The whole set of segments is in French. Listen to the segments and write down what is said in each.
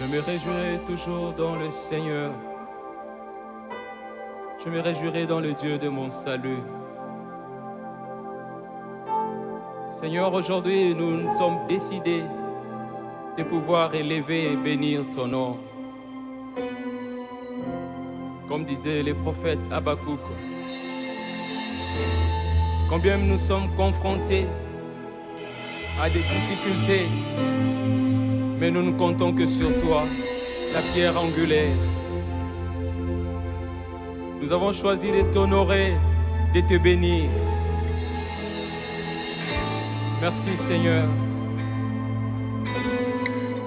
me réjouirai toujours dans le Seigneur. Je me réjouirai dans le Dieu de mon salut. Seigneur, aujourd'hui, nous sommes décidés de pouvoir élever et bénir ton nom. Comme disait le prophète Habakkuk, combien nous sommes confrontés à des difficultés, mais nous ne comptons que sur toi, la pierre angulaire. Nous avons choisi de t'honorer, de te bénir. Merci Seigneur.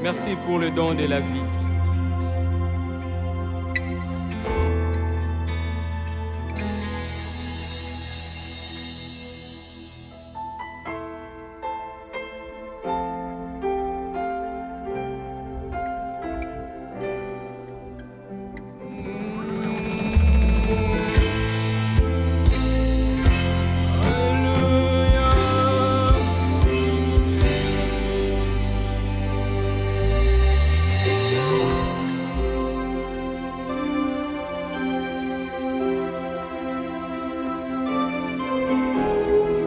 Merci pour le don de la vie.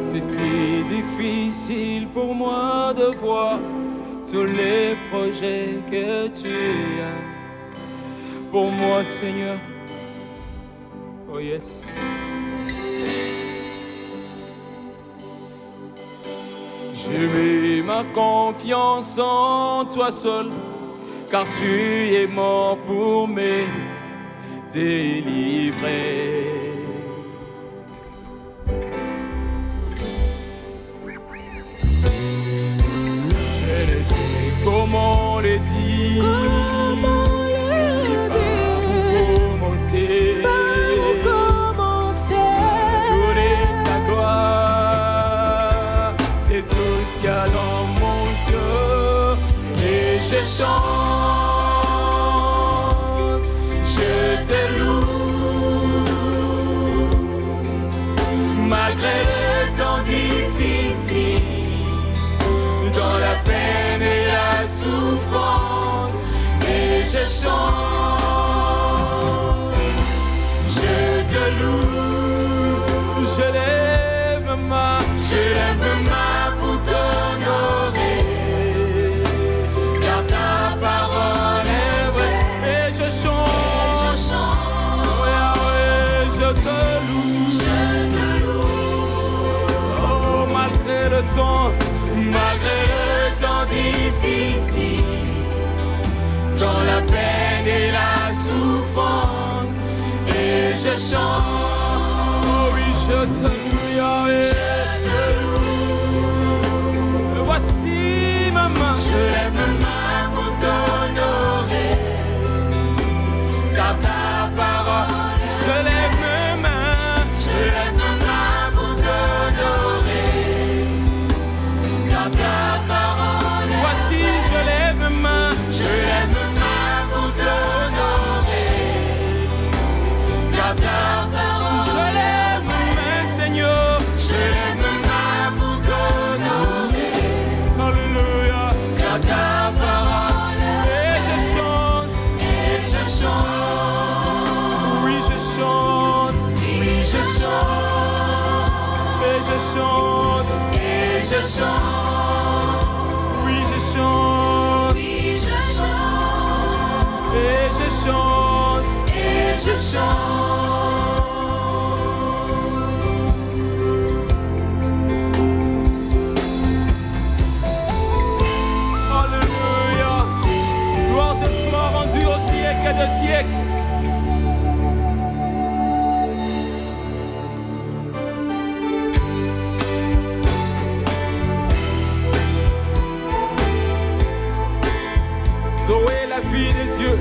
C'est si difficile pour moi de voir tous les projets que tu as pour moi, Seigneur. Oh yes. J'ai mis ma confiance en toi seul, car tu es mort pour me délivrer. Comment le dire? Par où commencer? Donner ta gloire, c'est tout ce qu'il y a dans mon cœur. Et je chante, je te loue, malgré le temps difficile, dans la peine et la souffrance, et je chante, je te loue, je lève ma main pour t'honorer, car ta parole est vraie, et je chante, ouais, je te loue, oh, malgré le temps difficile, dans la peine et la souffrance, et je chante, oh oui, je te loue, Yahweh, je te loue. Voici ma main, je lève ma main pour t'honorer, car ta parole, je lève mes mains, je lève ma main pour t'honorer, car ta parole, voici je lève ma main, je lève ma main pour t'honorer, car ta parole, je lève ma main, Seigneur, je lève ma main pour t'honorer, alléluia, car ta parole, et je chante, oui je chante, oui je chante, et je chante, et je chante, oui je chante, oui je chante, et je chante, et je chante. Alléluia, gloire te soit rendue au siècle des siècles. Zoé, la fille de Dieu.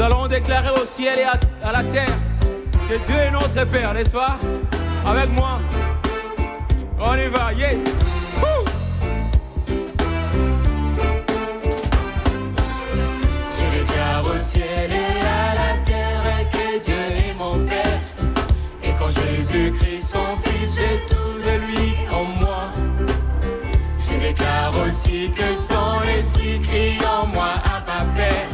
Nous allons déclarer au ciel et à la terre que Dieu est notre Père, n'est-ce pas? Avec moi. On y va, yes. Woo! Je déclare au ciel et à la terre que Dieu est mon Père. Et quand Jésus-Christ, son Fils, j'ai tout de lui en moi. Je déclare aussi que son esprit crie en moi à ma Père.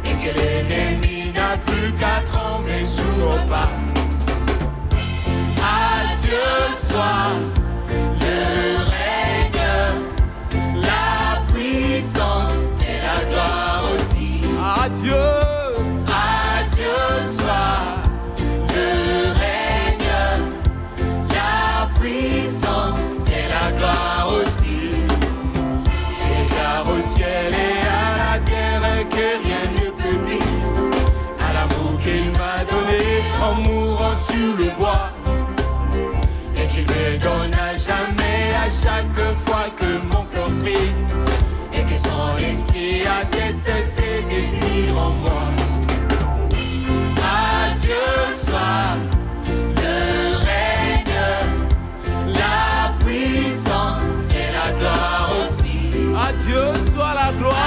Et que l'ennemi n'a plus qu'à trembler sous nos pas. À Dieu soit le règne, la puissance et la gloire aussi. Adieu. À Dieu soit le règne, la puissance et la gloire aussi. Je déclare au ciel et à la terre que rien ne peut nuire à l'amour qu'il m'a donné en mourant sur le bois. Et qu'il me donne à jamais à chaque fois que mon cœur prie. Et que son esprit atteste ses désirs en moi. À Dieu soit le règne, la puissance et la gloire aussi. À Dieu soit la gloire. À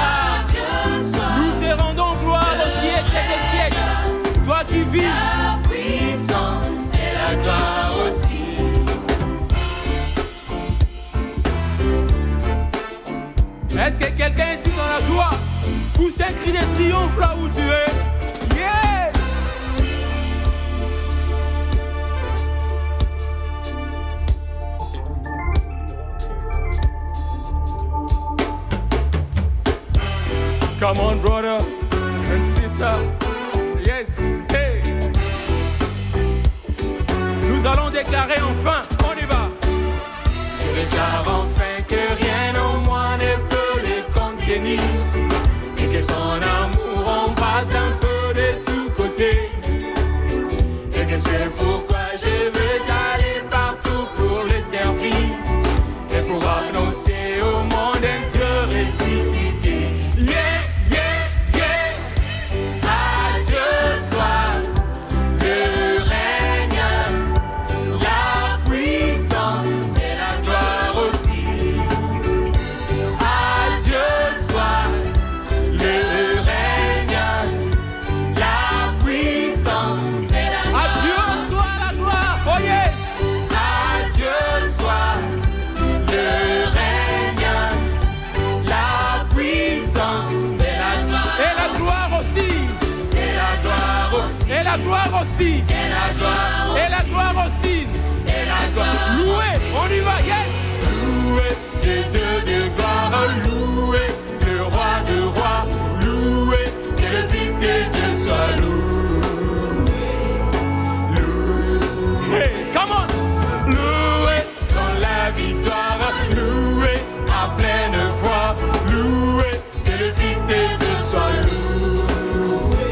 Dieu soit Nous te rendons gloire au siècle des siècles. Toi qui vis. la puissance et la gloire aussi. Est-ce que quelqu'un est dans la joie? Pousse un cri de triomphe là où tu es. Yeah! Come on, brother and sister. Yes, hey. Nous allons déclarer enfin, on y va. Je déclare enfin que rien au moins ne peut les contenir. Et que son amour embrasse un feu de tous côtés. Et que c'est pourquoi je veux aller partout pour le servir. Et pour annoncer au monde un Dieu ressuscité. Yeah, yeah, yeah. À Dieu soit le règne, la puissance et la gloire aussi. À Dieu soit le règne, la puissance et la gloire. À Dieu soit la gloire. Oh yeah. À Dieu soit le règne, la puissance et la gloire. Et la gloire aussi. Et la gloire aussi. Et la gloire aussi. Et la gloire aussi. Et la gloire aussi. Et la gloire. Loué, on y va, yes. Loué le Dieu de gloire, loué le roi de rois, loué que le Fils de Dieu soit loué. Loué. Hey, come on. Loué dans la victoire, loué à pleine voix, loué que le Fils de Dieu soit loué.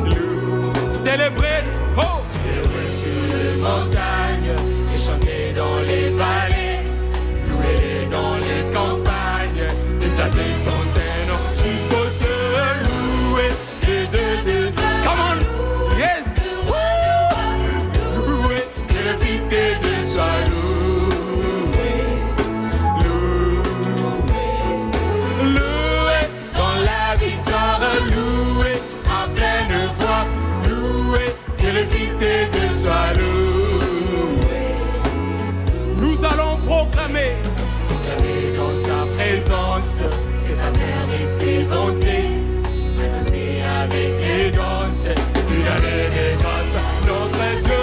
Loué. Célébrez. Oh. Célébrez sur les montagnes et chanter dans les vallées, louez dans les campagnes, exalter son Saint-Nom jusqu'au ciel, louez le Dieu de gloire. Come on. Yes. Louez que le Fils de Dieu soit loué. Loué. Loué dans la victoire, loué à pleine voix, loué que le Fils de Dieu soit loué. Nous allons proclamer. Proclamer dans sa présence ses affaires et ses bontés. Annoncer avec les danses une année de grâce à notre Dieu.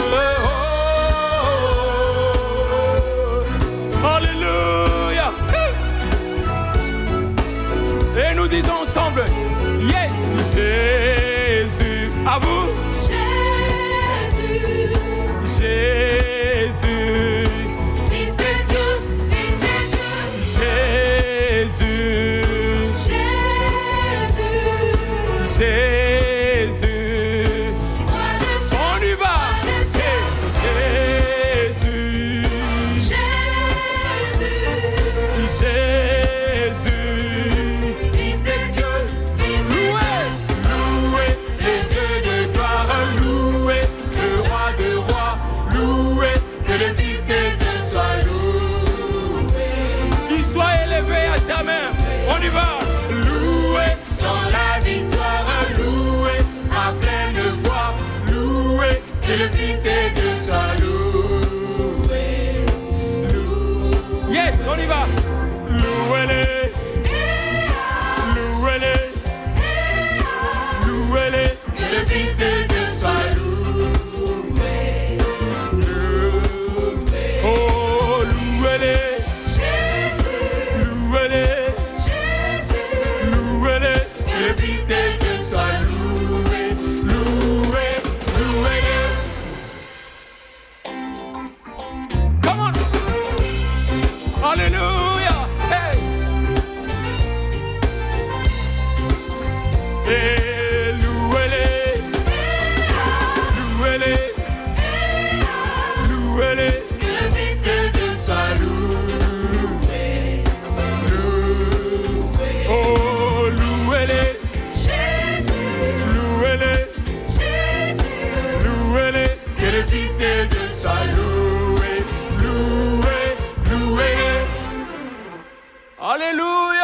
Oh. Alléluia. Et nous disons ensemble, yes. Jésus. À vous. Jésus, Jésus. Fils de Dieu, Fils de Dieu. Jésus. Jésus, Jésus. roi de chants, On y va. Jésus. Jésus, Jésus. Fils de Dieu, Fils de Loué. Dieu. Loué Amen. On y va. Loué dans la victoire, loué à pleine voix, loué que le Fils de Dieu soit loué. Loué. Yes, on y va. Louez-les. Louez-les. Louez-les. Que le Fils de Dieu soit loué. Loué. Oh, louez-les. Jésus. Louez-les. Jésus. Louez-les. Que le Fils de Dieu soit loué. Loué. Loué-le. Come on. Hallelujah. Hey. Hey, louez-les. Louez-les. Louez-les. Que le Fils de Dieu soit loué. Loué. Oh, louez-les. Jésus. Louez-les. Jésus. Louez-les. Que le Fils de Dieu soit loué. Loué. Loué. Alléluia.